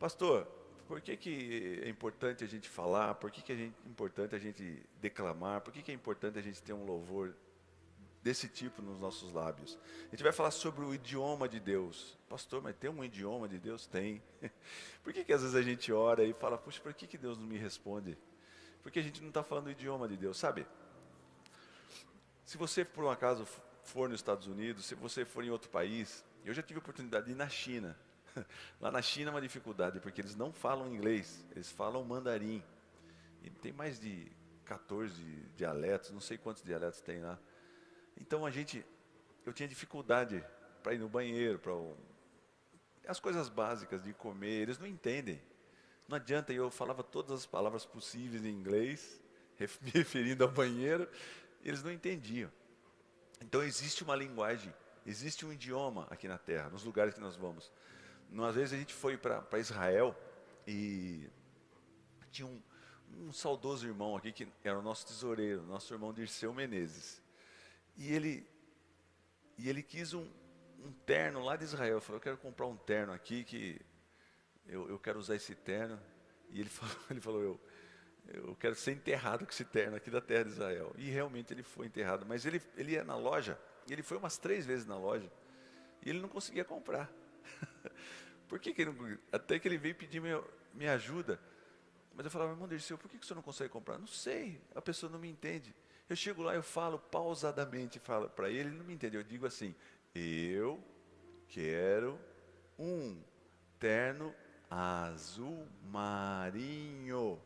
Pastor, por que é importante a gente falar? Por que é importante a gente declamar? Por que é importante a gente ter um louvor desse tipo nos nossos lábios? A gente vai falar sobre o idioma de Deus. Pastor, mas tem um idioma de Deus? Tem. Por que às vezes a gente ora e fala, puxa, por que Deus não me responde? Porque a gente não está falando o idioma de Deus, sabe? Se você por um acaso for nos Estados Unidos, se você for em outro país, eu já tive a oportunidade de ir na China. Lá na China é uma dificuldade, porque eles não falam inglês, eles falam mandarim. E tem mais de 14 dialetos, não sei quantos dialetos tem lá. Então eu tinha dificuldade para ir no banheiro, as coisas básicas de comer, eles não entendem. Não adianta, eu falava todas as palavras possíveis em inglês, me referindo ao banheiro, eles não entendiam. Então existe uma linguagem, existe um idioma aqui na Terra, nos lugares que nós vamos. Às vezes a gente foi para Israel e tinha um saudoso irmão aqui, que era o nosso tesoureiro, nosso irmão Dirceu Menezes. E ele quis um terno lá de Israel. Eu falei, eu quero comprar um terno aqui, que eu quero usar esse terno. E ele falou, eu quero ser enterrado com esse terno aqui da terra de Israel. E realmente ele foi enterrado. Mas ele ia na loja, e ele foi umas 3 vezes na loja, e ele não conseguia comprar. Por que ele não... Até que ele veio pedir minha ajuda. Mas eu falava, irmão Dirceu, por que o senhor não consegue comprar? Não sei, a pessoa não me entende. Eu chego lá, eu falo pausadamente para ele não me entende. Eu digo assim, eu quero um terno azul marinho.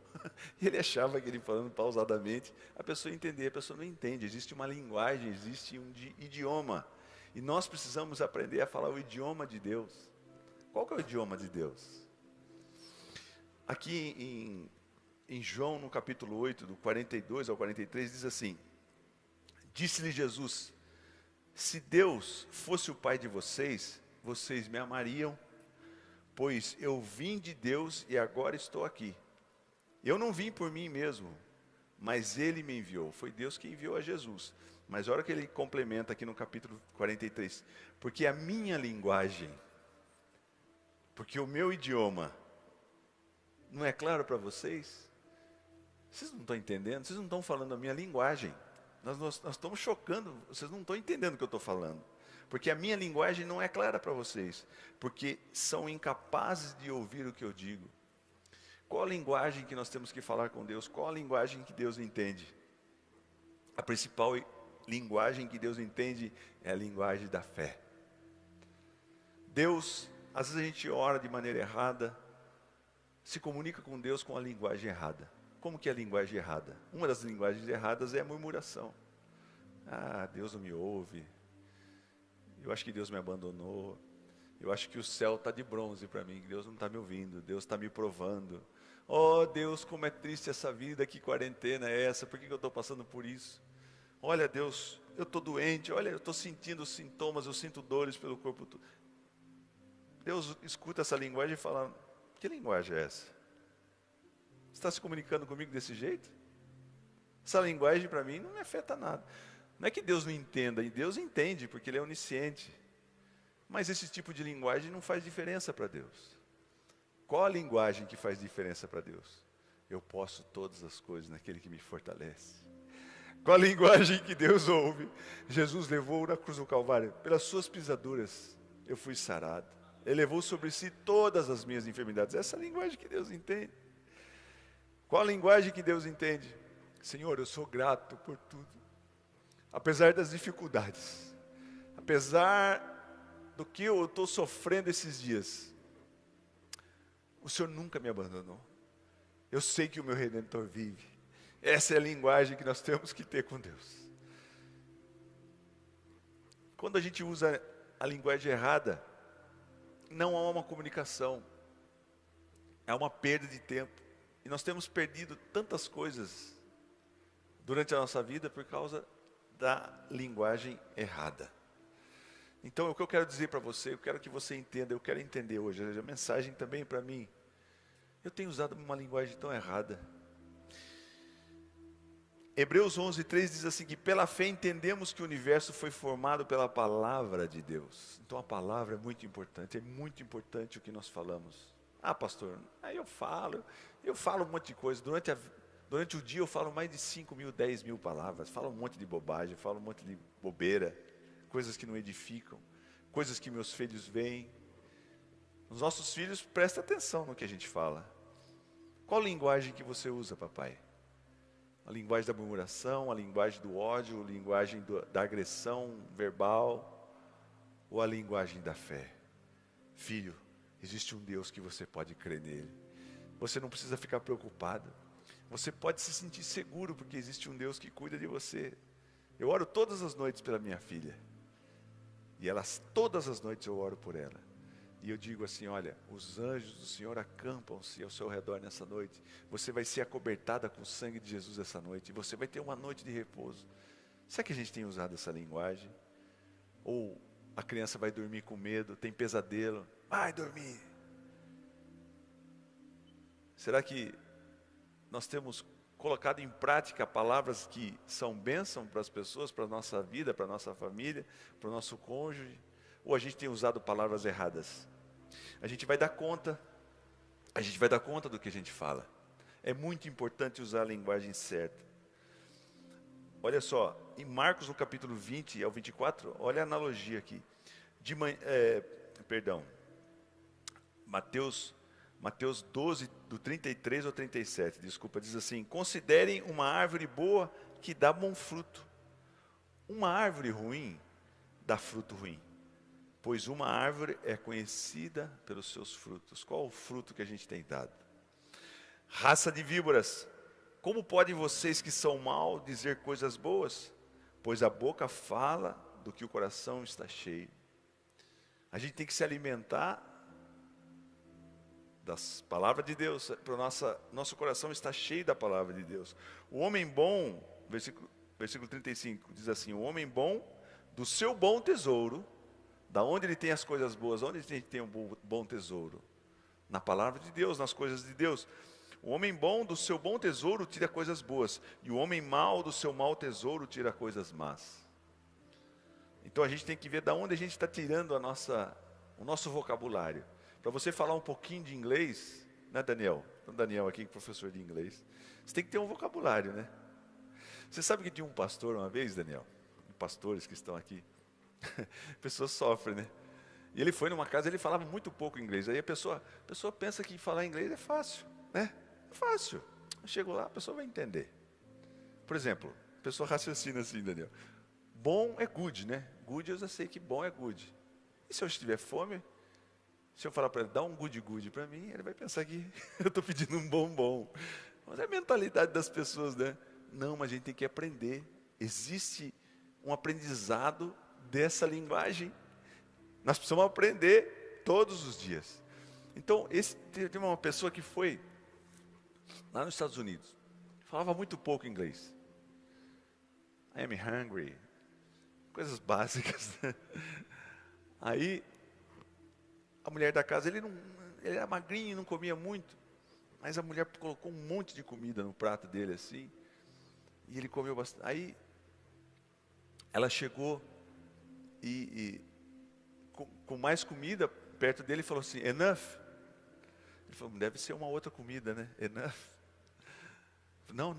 E ele achava que ele falando pausadamente, a pessoa entendia, a pessoa não entende. Existe uma linguagem, existe um idioma. E nós precisamos aprender a falar o idioma de Deus. Qual que é o idioma de Deus? Aqui em João, no capítulo 8, do 42 ao 43, diz assim: disse-lhe Jesus, se Deus fosse o Pai de vocês, vocês me amariam, pois eu vim de Deus e agora estou aqui. Eu não vim por mim mesmo, mas Ele me enviou. Foi Deus que enviou a Jesus. Mas olha que ele complementa aqui no capítulo 43. Porque a minha linguagem, porque o meu idioma, não é claro para vocês? Vocês não estão entendendo? Vocês não estão falando a minha linguagem. Nós estamos chocando, vocês não estão entendendo o que eu estou falando. Porque a minha linguagem não é clara para vocês. Porque são incapazes de ouvir o que eu digo. Qual a linguagem que nós temos que falar com Deus? Qual a linguagem que Deus entende? A principal linguagem que Deus entende é a linguagem da fé. Deus, às vezes a gente ora de maneira errada, se comunica com Deus com a linguagem errada. Como que é a linguagem errada? Uma das linguagens erradas é a murmuração. Ah, Deus não me ouve. Eu acho que Deus me abandonou. Eu acho que o céu está de bronze para mim. Deus não está me ouvindo. Deus está me provando. Oh Deus, como é triste essa vida. Que quarentena é essa? Por que eu estou passando por isso? Olha Deus, eu estou doente. Olha, eu estou sentindo sintomas. Eu sinto dores pelo corpo. Deus escuta essa linguagem e fala, que linguagem é essa? Você está se comunicando comigo desse jeito? Essa linguagem para mim não me afeta nada. Não é que Deus não entenda, e Deus entende, porque Ele é onisciente. Mas esse tipo de linguagem não faz diferença para Deus. Qual a linguagem que faz diferença para Deus? Eu posso todas as coisas naquele que me fortalece. Qual a linguagem que Deus ouve? Jesus levou na cruz do Calvário, pelas suas pisaduras, eu fui sarado. Ele levou sobre si todas as minhas enfermidades. Essa é a linguagem que Deus entende. Qual a linguagem que Deus entende? Senhor, eu sou grato por tudo. Apesar das dificuldades, apesar do que eu estou sofrendo esses dias, o Senhor nunca me abandonou. Eu sei que o meu Redentor vive. Essa é a linguagem que nós temos que ter com Deus. Quando a gente usa a linguagem errada, não há uma comunicação, é uma perda de tempo. E nós temos perdido tantas coisas durante a nossa vida por causa da linguagem errada. Então, o que eu quero dizer para você, eu quero que você entenda, eu quero entender hoje, a mensagem também para mim. Eu tenho usado uma linguagem tão errada. Hebreus 11:3 diz assim, que pela fé entendemos que o universo foi formado pela palavra de Deus. Então a palavra é muito importante o que nós falamos. Ah, pastor, aí eu falo um monte de coisa. Durante o dia eu falo mais de 5.000, 10.000 palavras. Falo um monte de bobagem, falo um monte de bobeira. Coisas que não edificam. Coisas que meus filhos veem. Os nossos filhos prestam atenção no que a gente fala. Qual linguagem que você usa, papai? A linguagem da murmuração, a linguagem do ódio, a linguagem da agressão verbal ou a linguagem da fé? Filho, existe um Deus que você pode crer nele. Você não precisa ficar preocupado. Você pode se sentir seguro porque existe um Deus que cuida de você. Eu oro todas as noites pela minha filha. E todas as noites eu oro por ela. E eu digo assim, olha, os anjos do Senhor acampam-se ao seu redor nessa noite. Você vai ser acobertada com o sangue de Jesus essa noite. E você vai ter uma noite de repouso. Será que a gente tem usado essa linguagem? Ou a criança vai dormir com medo, tem pesadelo. Vai dormir. Será que nós temos colocado em prática palavras que são bênção para as pessoas, para a nossa vida, para a nossa família, para o nosso cônjuge? Ou a gente tem usado palavras erradas? A gente vai dar conta do que a gente fala. É muito importante usar a linguagem certa. Olha só, em Marcos no capítulo 20 ao 24, olha a analogia aqui. Mateus 12, do 33 ao 37, diz assim: considerem uma árvore boa que dá bom fruto. Uma árvore ruim dá fruto ruim. Pois uma árvore é conhecida pelos seus frutos. Qual o fruto que a gente tem dado? Raça de víboras, como podem vocês que são maus dizer coisas boas? Pois a boca fala do que o coração está cheio. A gente tem que se alimentar das palavras de Deus. Nosso coração está cheio da palavra de Deus. O homem bom, versículo 35, diz assim: o homem bom, do seu bom tesouro, da onde ele tem as coisas boas, onde ele tem um bom tesouro? Na palavra de Deus, nas coisas de Deus. O homem bom do seu bom tesouro tira coisas boas, e o homem mau do seu mau tesouro tira coisas más. Então a gente tem que ver de onde a gente está tirando o nosso vocabulário. Para você falar um pouquinho de inglês, né, Daniel? O Daniel aqui, professor de inglês. Você tem que ter um vocabulário, né? Você sabe que tinha um pastor uma vez, Daniel? Pastores que estão aqui. A pessoa sofre, né? E ele foi numa casa, ele falava muito pouco inglês. Aí a pessoa pensa que falar inglês é fácil, né? É fácil. Eu chego lá, a pessoa vai entender. Por exemplo, a pessoa raciocina assim, Daniel. Bom é good, né? Good eu já sei que bom é good. E se eu estiver fome, se eu falar para ele, dá um good para mim, ele vai pensar que eu estou pedindo um bombom. Mas é a mentalidade das pessoas, né? Não, mas a gente tem que aprender. Existe um aprendizado dessa linguagem. Nós precisamos aprender todos os dias. Então, tem uma pessoa que foi lá nos Estados Unidos, falava muito pouco inglês. I'm hungry. Coisas básicas, né? Aí, a mulher da casa, ele era magrinho, não comia muito, mas a mulher colocou um monte de comida no prato dele assim, e ele comeu bastante. Aí, ela chegou e com mais comida perto dele e falou assim, enough? Ele falou, deve ser uma outra comida, né? Enough? Não,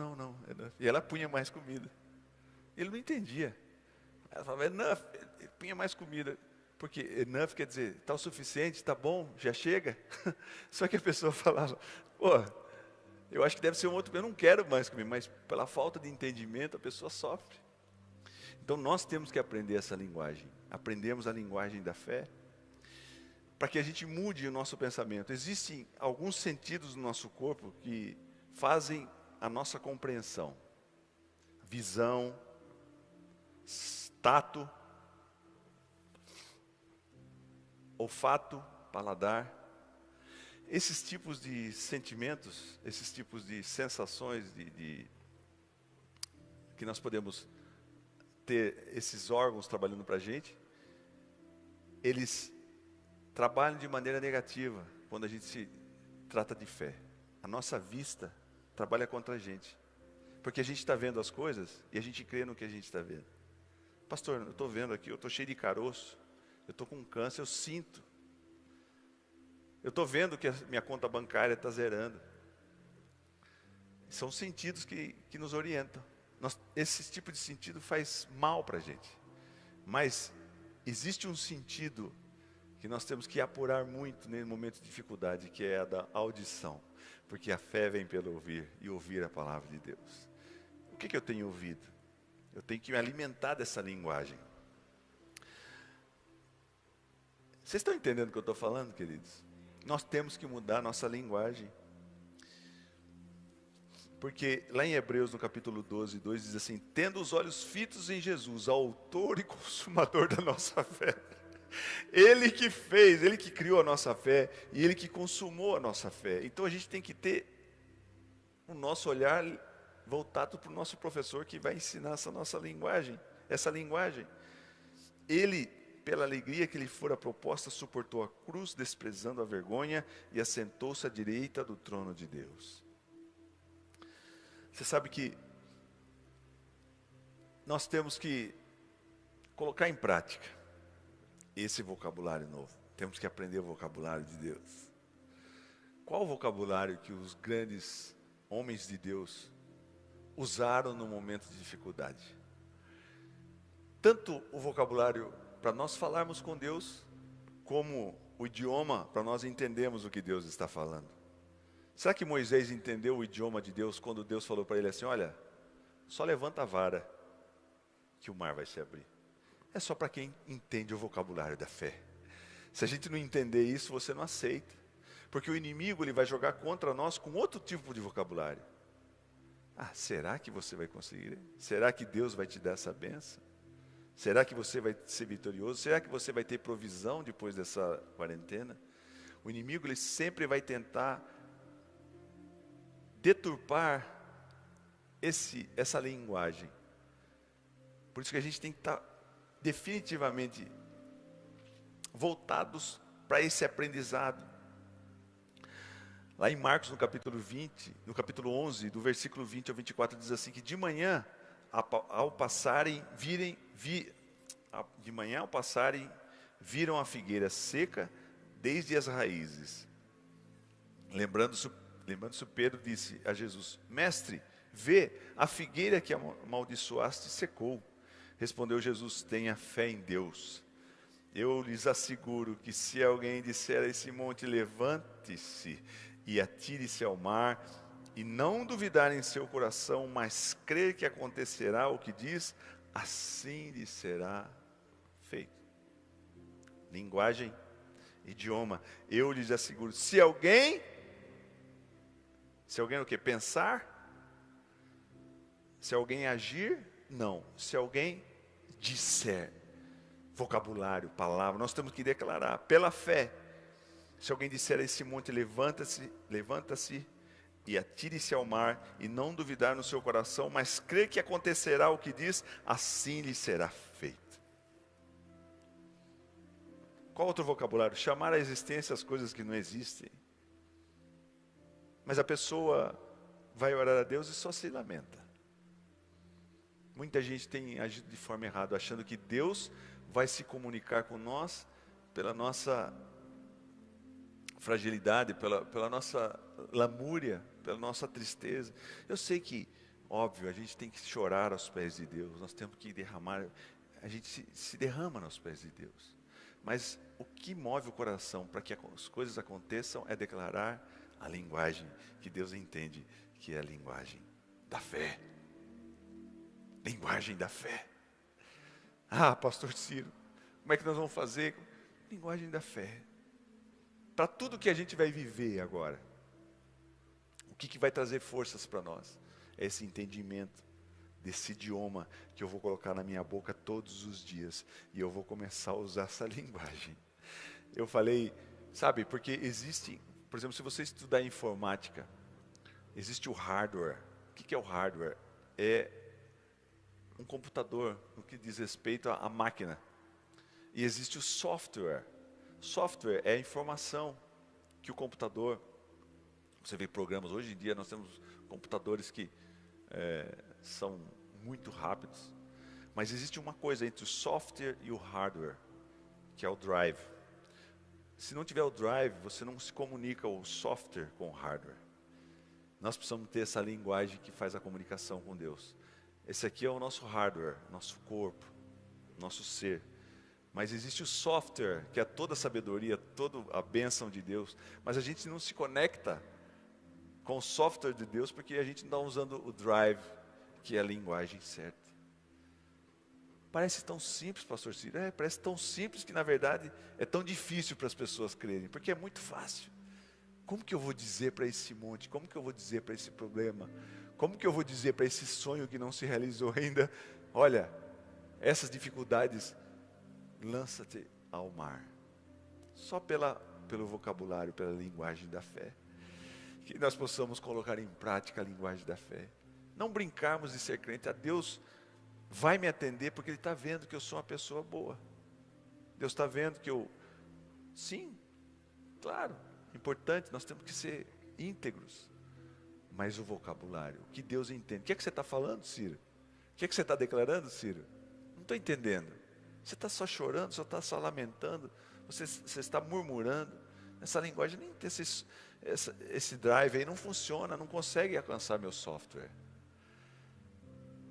enough. E ela punha mais comida. Ele não entendia. Ela falava, enough, ele punha mais comida. Porque enough quer dizer, está o suficiente, está bom, já chega. Só que a pessoa falava, pô, eu acho que deve ser um outro, eu não quero mais comer, mas pela falta de entendimento a pessoa sofre. Então nós temos que aprender essa linguagem. Aprendemos a linguagem da fé, para que a gente mude o nosso pensamento. Existem alguns sentidos no nosso corpo que fazem a nossa compreensão. Visão, tato, olfato, paladar. Esses tipos de sentimentos, esses tipos de sensações que nós podemos ter, esses órgãos trabalhando para a gente, eles trabalham de maneira negativa quando a gente se trata de fé. A nossa vista trabalha contra a gente, porque a gente está vendo as coisas e a gente crê no que a gente está vendo. Pastor, eu estou vendo aqui, eu estou cheio de caroço, eu estou com câncer, eu sinto. Eu estou vendo que a minha conta bancária está zerando. São sentidos que nos orientam. Esse tipo de sentido faz mal para a gente. Mas existe um sentido que nós temos que apurar muito nesse momento de dificuldade, que é a da audição. Porque a fé vem pelo ouvir, e ouvir a palavra de Deus. O que eu tenho ouvido? Eu tenho que me alimentar dessa linguagem. Vocês estão entendendo o que eu estou falando, queridos? Nós temos que mudar a nossa linguagem. Porque lá em Hebreus, no capítulo 12, 2, diz assim: tendo os olhos fitos em Jesus, autor e consumador da nossa fé. Ele que fez, Ele que criou a nossa fé, e Ele que consumou a nossa fé. Então a gente tem que ter o nosso olhar voltado para o nosso professor, que vai ensinar essa nossa linguagem, essa linguagem. Ele, pela alegria que lhe fora proposta, suportou a cruz, desprezando a vergonha, e assentou-se à direita do trono de Deus. Você sabe que nós temos que colocar em prática esse vocabulário novo. Temos que aprender o vocabulário de Deus. Qual o vocabulário que os grandes homens de Deus usaram no momento de dificuldade? Tanto o vocabulário para nós falarmos com Deus, como o idioma para nós entendermos o que Deus está falando. Será que Moisés entendeu o idioma de Deus quando Deus falou para ele assim: olha, só levanta a vara que o mar vai se abrir? É só para quem entende o vocabulário da fé. Se a gente não entender isso, você não aceita. Porque o inimigo, ele vai jogar contra nós com outro tipo de vocabulário. Ah, será que você vai conseguir? Será que Deus vai te dar essa bênção? Será que você vai ser vitorioso? Será que você vai ter provisão depois dessa quarentena? O inimigo, ele sempre vai tentar deturpar essa linguagem. Por isso que a gente tem que estar definitivamente voltados para esse aprendizado. Lá em Marcos, no capítulo 20, no capítulo 11, do versículo 20 ao 24, diz assim, que de manhã, ao passarem, viram a figueira seca desde as raízes. Lembrando-se, Pedro disse a Jesus: mestre, vê, a figueira que amaldiçoaste secou. Respondeu Jesus: tenha fé em Deus. Eu lhes asseguro que se alguém disser a esse monte, levante-se e atire-se ao mar, e não duvidar em seu coração, mas crer que acontecerá o que diz, assim lhe será feito. Linguagem, idioma. Eu lhes asseguro, se alguém o quê? Pensar? Se alguém agir? Não. Se alguém disser, vocabulário, palavra, nós temos que declarar, pela fé. Se alguém disser a esse monte, levanta-se e atire-se ao mar, e não duvidar no seu coração, mas crer que acontecerá o que diz, assim lhe será feito. Qual outro vocabulário? Chamar à existência as coisas que não existem. Mas a pessoa vai orar a Deus e só se lamenta. Muita gente tem agido de forma errada, achando que Deus vai se comunicar com nós pela nossa fragilidade, pela nossa lamúria, pela nossa tristeza. Eu sei que, óbvio, a gente tem que chorar aos pés de Deus, nós temos que derramar, a gente se derrama nos pés de Deus. Mas o que move o coração para que as coisas aconteçam é declarar a linguagem que Deus entende, que é a linguagem da fé. Linguagem da fé. Ah, pastor Ciro, como é que nós vamos fazer? Linguagem da fé. Para tudo que a gente vai viver agora, o que vai trazer forças para nós? É esse entendimento desse idioma que eu vou colocar na minha boca todos os dias. E eu vou começar a usar essa linguagem. Eu falei, sabe, porque existe, por exemplo, se você estudar informática, existe o hardware. O que é o hardware? É um computador no que diz respeito à máquina. E existe o software. Software é a informação que o computador... Você vê programas, hoje em dia nós temos computadores que são muito rápidos. Mas existe uma coisa entre o software e o hardware, que é o drive. Se não tiver o drive, você não se comunica o software com o hardware. Nós precisamos ter essa linguagem que faz a comunicação com Deus. Esse aqui é o nosso hardware, nosso corpo, nosso ser. Mas existe o software, que é toda a sabedoria, toda a bênção de Deus. Mas a gente não se conecta com o software de Deus porque a gente não está usando o drive, que é a linguagem certa. Parece tão simples, pastor Ciro. Parece tão simples que na verdade é tão difícil para as pessoas crerem, porque é muito fácil. Como que eu vou dizer para esse monte? Como que eu vou dizer para esse problema? Como que eu vou dizer para esse sonho que não se realizou ainda? Olha, essas dificuldades, lança-te ao mar. Só pelo vocabulário, pela linguagem da fé. Que nós possamos colocar em prática a linguagem da fé. Não brincarmos de ser crente. A Deus vai me atender porque Ele está vendo que eu sou uma pessoa boa. Deus está vendo que eu... Sim, claro, importante, nós temos que ser íntegros. Mas o vocabulário, o que Deus entende. O que é que você está falando, Ciro? O que é que você está declarando, Ciro? Não estou entendendo. Você está só chorando, só lamentando, você está murmurando. Essa linguagem, nem tem esse drive aí não funciona, não consegue alcançar meu software.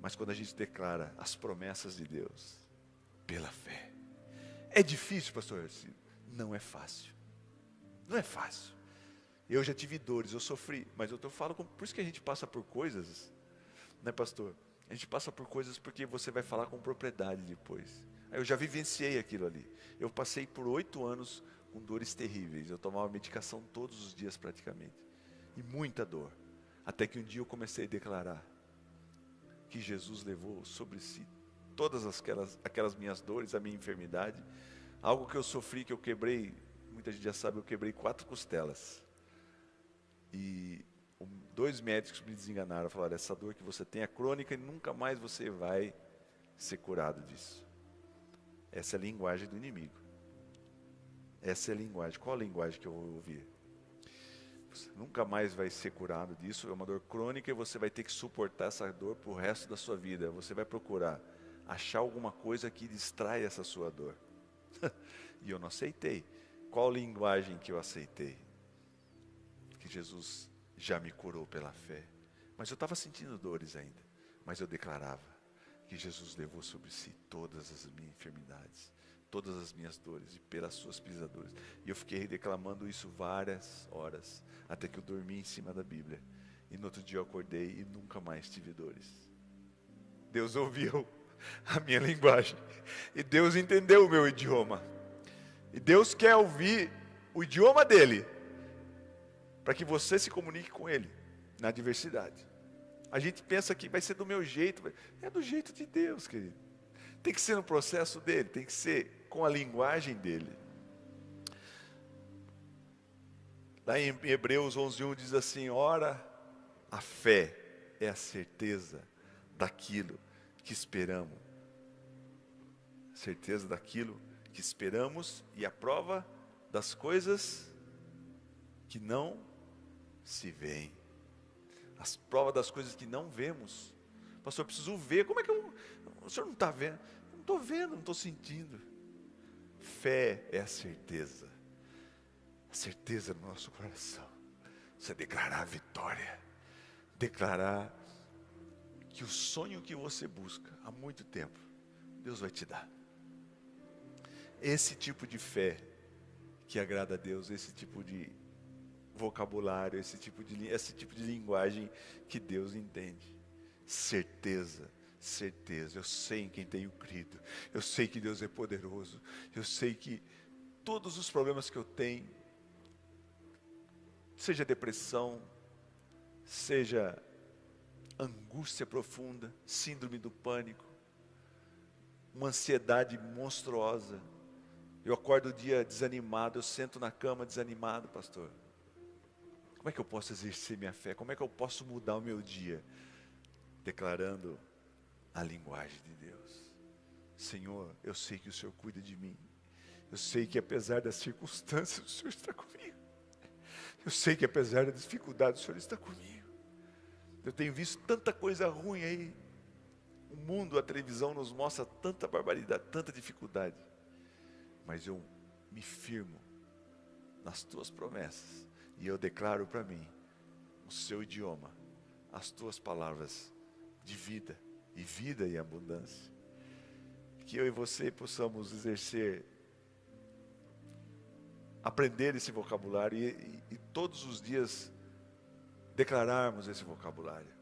Mas quando a gente declara as promessas de Deus, pela fé. É difícil, pastor? Não é fácil. Não é fácil. Eu já tive dores, eu sofri, mas eu falo, por isso que a gente passa por coisas, né, pastor? A gente passa por coisas porque você vai falar com propriedade depois. Eu já vivenciei aquilo ali. Eu passei por 8 anos com dores terríveis. Eu tomava medicação todos os dias praticamente. E muita dor. Até que um dia eu comecei a declarar que Jesus levou sobre si todas aquelas minhas dores, a minha enfermidade. Algo que eu sofri, que eu quebrei, muita gente já sabe, eu quebrei 4 costelas. E 2 médicos me desenganaram, falaram, essa dor que você tem é crônica e nunca mais você vai ser curado disso. Essa é a linguagem do inimigo. Essa é a linguagem. Qual a linguagem que eu vou ouvir? Você nunca mais vai ser curado disso, é uma dor crônica e você vai ter que suportar essa dor para o resto da sua vida. Você vai procurar achar alguma coisa que distrai essa sua dor. E eu não aceitei. Qual linguagem que eu aceitei? Que Jesus já me curou pela fé. Mas eu estava sentindo dores ainda. Mas eu declarava que Jesus levou sobre si todas as minhas enfermidades, todas as minhas dores, e pelas suas pisaduras. E eu fiquei declamando isso várias horas, até que eu dormi em cima da Bíblia. E no outro dia eu acordei e nunca mais tive dores. Deus ouviu a minha linguagem. E Deus entendeu o meu idioma. E Deus quer ouvir o idioma dele, para que você se comunique com ele, na adversidade. A gente pensa que vai ser do meu jeito, é do jeito de Deus, querido. Tem que ser no processo dele, tem que ser com a linguagem dele. Lá em Hebreus 11:1 diz assim, ora, a fé é a certeza daquilo que esperamos. Certeza daquilo que esperamos e a prova das coisas que não se veem. As provas das coisas que não vemos. Pastor, eu preciso ver. Como é que o senhor não está vendo? Eu não estou vendo, não estou sentindo. Fé é a certeza. A certeza no nosso coração. Você declarar a vitória. Declarar que o sonho que você busca há muito tempo, Deus vai te dar. Esse tipo de fé que agrada a Deus, esse tipo de vocabulário, esse tipo de linguagem que Deus entende. Certeza, certeza. Eu sei em quem tenho crido. Eu sei que Deus é poderoso. Eu sei que todos os problemas que eu tenho, seja depressão, seja angústia profunda, síndrome do pânico, uma ansiedade monstruosa. Eu acordo o dia desanimado, eu sento na cama desanimado, pastor. Como é que eu posso exercer minha fé? Como é que eu posso mudar o meu dia? Declarando a linguagem de Deus. Senhor, eu sei que o Senhor cuida de mim. Eu sei que apesar das circunstâncias, o Senhor está comigo. Eu sei que apesar das dificuldades, o Senhor está comigo. Eu tenho visto tanta coisa ruim aí. O mundo, a televisão nos mostra tanta barbaridade, tanta dificuldade. Mas eu me firmo nas tuas promessas. E eu declaro para mim, o seu idioma, as tuas palavras de vida e abundância. Que eu e você possamos exercer, aprender esse vocabulário e todos os dias declararmos esse vocabulário.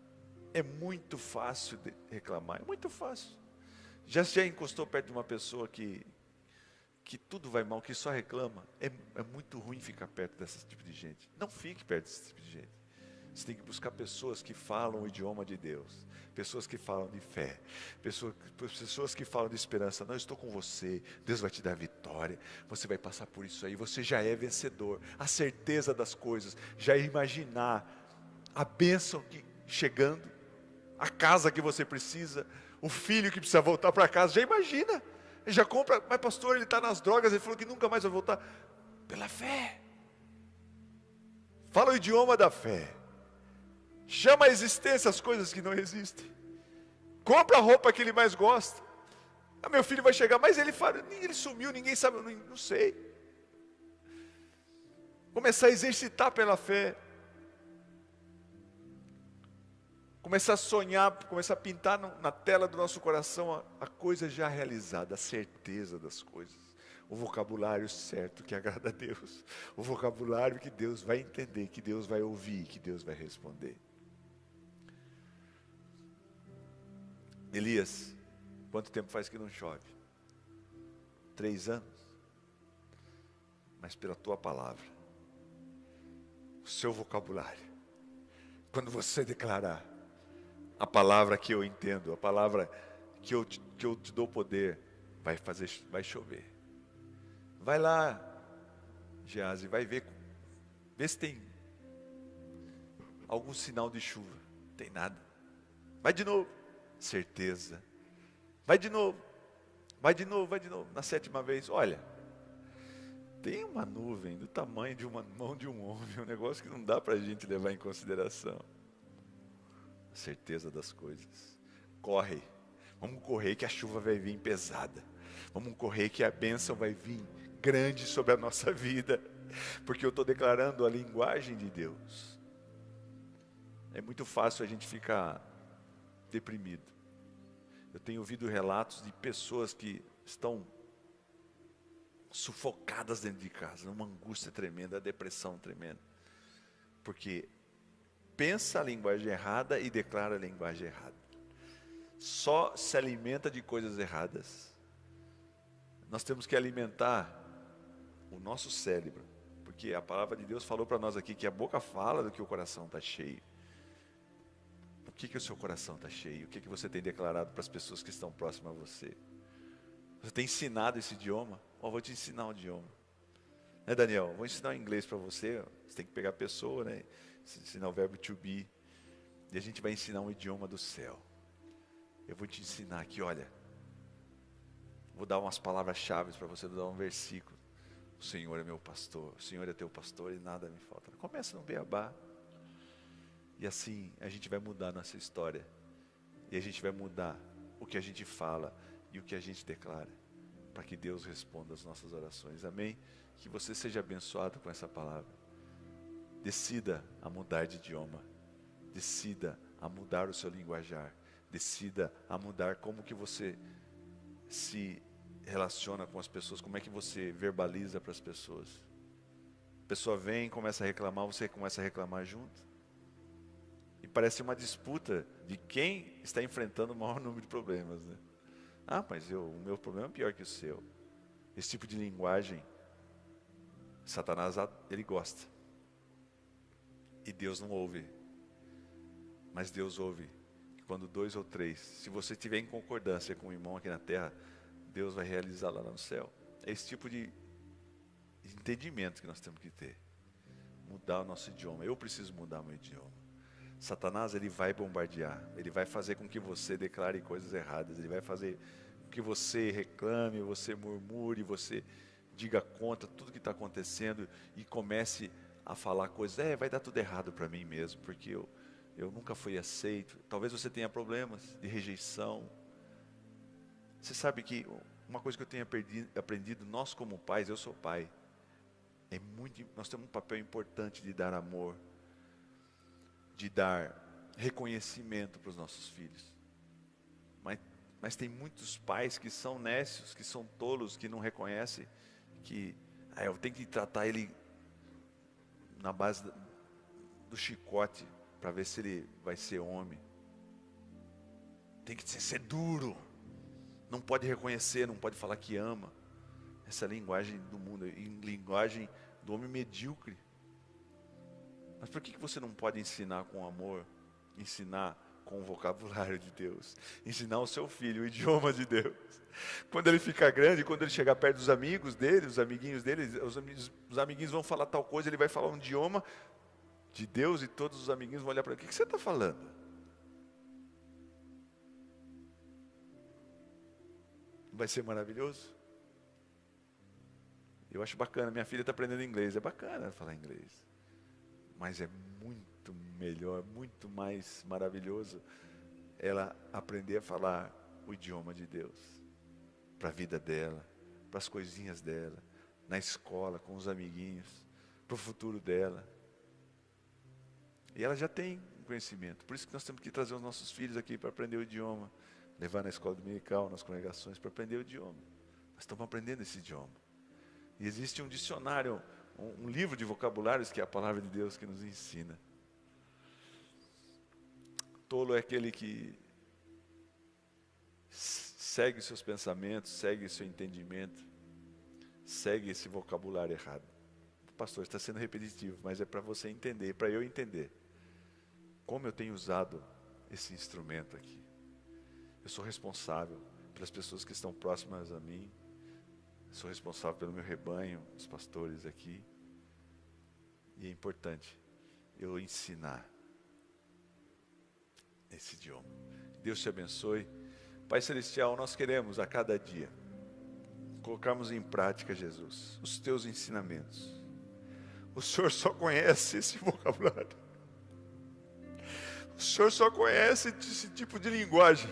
É muito fácil reclamar, é muito fácil. Já encostou perto de uma pessoa que tudo vai mal, que só reclama? É muito ruim ficar perto desse tipo de gente. Não fique perto desse tipo de gente. Você tem que buscar pessoas que falam o idioma de Deus, pessoas que falam de fé, pessoas que falam de esperança. Não, eu estou com você, Deus vai te dar vitória, você vai passar por isso aí, você já é vencedor. A certeza das coisas, já imaginar a bênção chegando, a casa que você precisa, o filho que precisa voltar para casa, já imagina, já compra. Mas pastor, ele está nas drogas, ele falou que nunca mais vai voltar. Pela fé, fala o idioma da fé. Chama à existência as coisas que não existem. Compra a roupa que ele mais gosta. Meu filho vai chegar, mas ele sumiu, ninguém sabe, não sei. Começar a exercitar pela fé. Começar a sonhar, começar a pintar na tela do nosso coração a coisa já realizada, a certeza das coisas. O vocabulário certo que agrada a Deus. O vocabulário que Deus vai entender, que Deus vai ouvir, que Deus vai responder. Elias, quanto tempo faz que não chove? 3 anos. Mas pela tua palavra, o seu vocabulário, quando você declarar a palavra que eu entendo, a palavra que eu te dou poder, vai chover. Vai lá, Geazi, vai ver se tem algum sinal de chuva. Não tem nada. Vai de novo. Certeza. Vai de novo. Na 7ª vez, olha, tem uma nuvem do tamanho de uma mão de um homem, um negócio que não dá para a gente levar em consideração. A certeza das coisas. Corre, vamos correr que a chuva vai vir pesada. Vamos correr que a bênção vai vir grande sobre a nossa vida, porque eu estou declarando a linguagem de Deus. É muito fácil a gente ficar deprimido. Eu tenho ouvido relatos de pessoas que estão sufocadas dentro de casa, numa angústia tremenda, depressão tremenda, porque pensa a linguagem errada e declara a linguagem errada. Só se alimenta de coisas erradas. Nós temos que alimentar o nosso cérebro, porque a palavra de Deus falou para nós aqui que a boca fala do que o coração está cheio. O que o seu coração está cheio? O que você tem declarado para as pessoas que estão próximas a você? Você tem ensinado esse idioma? Vou te ensinar um idioma. Né, Daniel? Vou ensinar o inglês para você. Você tem que pegar a pessoa, né? Ensinar o verbo to be. E a gente vai ensinar um idioma do céu. Eu vou te ensinar aqui, olha. Vou dar umas palavras-chave para você, vou dar um versículo. O Senhor é meu pastor, o Senhor é teu pastor e nada me falta. Começa no beabá. E assim a gente vai mudar a nossa história. E a gente vai mudar o que a gente fala e o que a gente declara, para que Deus responda as nossas orações. Amém? Que você seja abençoado com essa palavra. Decida a mudar de idioma. Decida a mudar o seu linguajar. Decida a mudar como que você se relaciona com as pessoas, como é que você verbaliza para as pessoas. A pessoa vem, começa a reclamar, você começa a reclamar junto. E parece uma disputa de quem está enfrentando o maior número de problemas, né? Mas o meu problema é pior que o seu. Esse tipo de linguagem, Satanás, ele gosta. E Deus não ouve. Mas Deus ouve. Quando 2 ou 3, se você estiver em concordância com o irmão aqui na terra, Deus vai realizar lá no céu. É esse tipo de entendimento que nós temos que ter. Mudar o nosso idioma. Eu preciso mudar o meu idioma. Satanás, ele vai bombardear, ele vai fazer com que você declare coisas erradas, ele vai fazer com que você reclame, você murmure, você diga contra tudo que está acontecendo e comece a falar coisas, vai dar tudo errado para mim mesmo, porque eu nunca fui aceito. Talvez você tenha problemas de rejeição. Você sabe que uma coisa que eu tenho aprendido, nós como pais, eu sou pai, Nós temos um papel importante de dar amor, de dar reconhecimento para os nossos filhos. Mas tem muitos pais que são nécios, que são tolos, que não reconhecem que eu tenho que tratar ele na base do chicote para ver se ele vai ser homem. Tem que ser duro. Não pode reconhecer, não pode falar que ama. Essa é a linguagem do mundo, linguagem do homem medíocre. Mas por que você não pode ensinar com amor? Ensinar com o vocabulário de Deus. Ensinar ao seu filho o idioma de Deus. Quando ele ficar grande, quando ele chegar perto dos amigos dele, os amiguinhos dele, os amiguinhos vão falar tal coisa, ele vai falar um idioma de Deus e todos os amiguinhos vão olhar para ele. O que você está falando? Vai ser maravilhoso? Eu acho bacana, minha filha está aprendendo inglês, é bacana falar inglês. Mas é muito melhor, muito mais maravilhoso ela aprender a falar o idioma de Deus. Para a vida dela, para as coisinhas dela, na escola, com os amiguinhos, para o futuro dela. E ela já tem conhecimento, por isso que nós temos que trazer os nossos filhos aqui para aprender o idioma. Levar na escola dominical, nas congregações, para aprender o idioma. Nós estamos aprendendo esse idioma. E existe um dicionário, um livro de vocabulários que é a palavra de Deus que nos ensina. Tolo é aquele que segue seus pensamentos, segue seu entendimento, segue esse vocabulário errado. Pastor, está sendo repetitivo, mas é para você entender, para eu entender. Como eu tenho usado esse instrumento aqui. Eu sou responsável pelas pessoas que estão próximas a mim. Sou responsável pelo meu rebanho, os pastores aqui. E é importante eu ensinar esse idioma. Deus te abençoe. Pai Celestial, nós queremos a cada dia colocarmos em prática, Jesus, os teus ensinamentos. O Senhor só conhece esse vocabulário. O Senhor só conhece esse tipo de linguagem,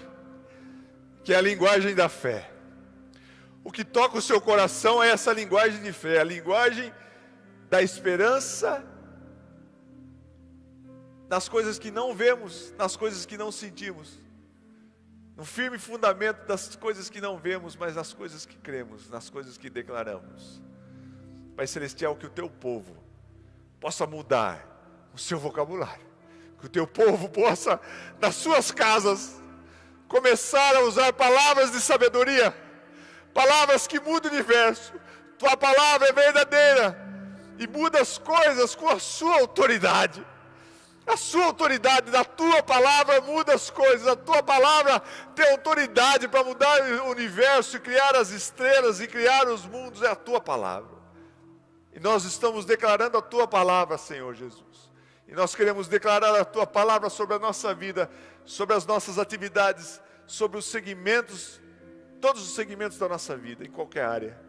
que é a linguagem da fé. O que toca o seu coração é essa linguagem de fé, a linguagem da esperança nas coisas que não vemos, nas coisas que não sentimos, no firme fundamento das coisas que não vemos, mas nas coisas que cremos, nas coisas que declaramos. Pai Celestial, que o teu povo possa mudar o seu vocabulário, que o teu povo possa, nas suas casas, começar a usar palavras de sabedoria, palavras que mudam o universo. Tua palavra é verdadeira e muda as coisas com a sua autoridade. A sua autoridade da tua palavra muda as coisas. A tua palavra tem autoridade para mudar o universo e criar as estrelas e criar os mundos. É a tua palavra. E nós estamos declarando a tua palavra, Senhor Jesus. E nós queremos declarar a tua palavra sobre a nossa vida, sobre as nossas atividades, sobre os segmentos, todos os segmentos da nossa vida, em qualquer área.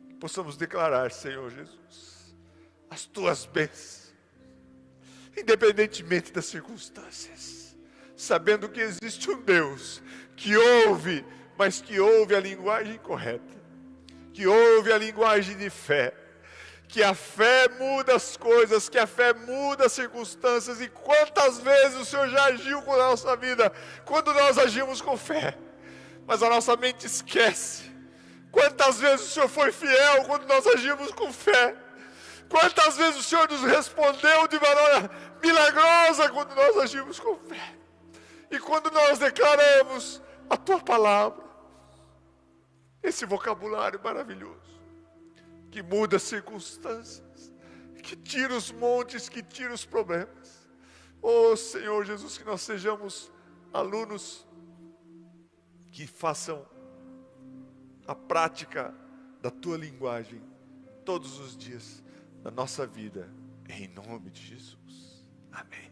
Que possamos declarar, Senhor Jesus, as tuas bênçãos, independentemente das circunstâncias, sabendo que existe um Deus que ouve, mas que ouve a linguagem correta, que ouve a linguagem de fé, que a fé muda as coisas, que a fé muda as circunstâncias. E quantas vezes o Senhor já agiu com a nossa vida, quando nós agimos com fé, mas a nossa mente esquece. Quantas vezes o Senhor foi fiel quando nós agimos com fé, quantas vezes o Senhor nos respondeu de maneira milagrosa quando nós agimos com fé, e quando nós declaramos a tua palavra, esse vocabulário maravilhoso, que muda as circunstâncias, que tira os montes, que tira os problemas. Oh Senhor Jesus, que nós sejamos alunos que façam a prática da tua linguagem todos os dias da nossa vida, em nome de Jesus. Amém.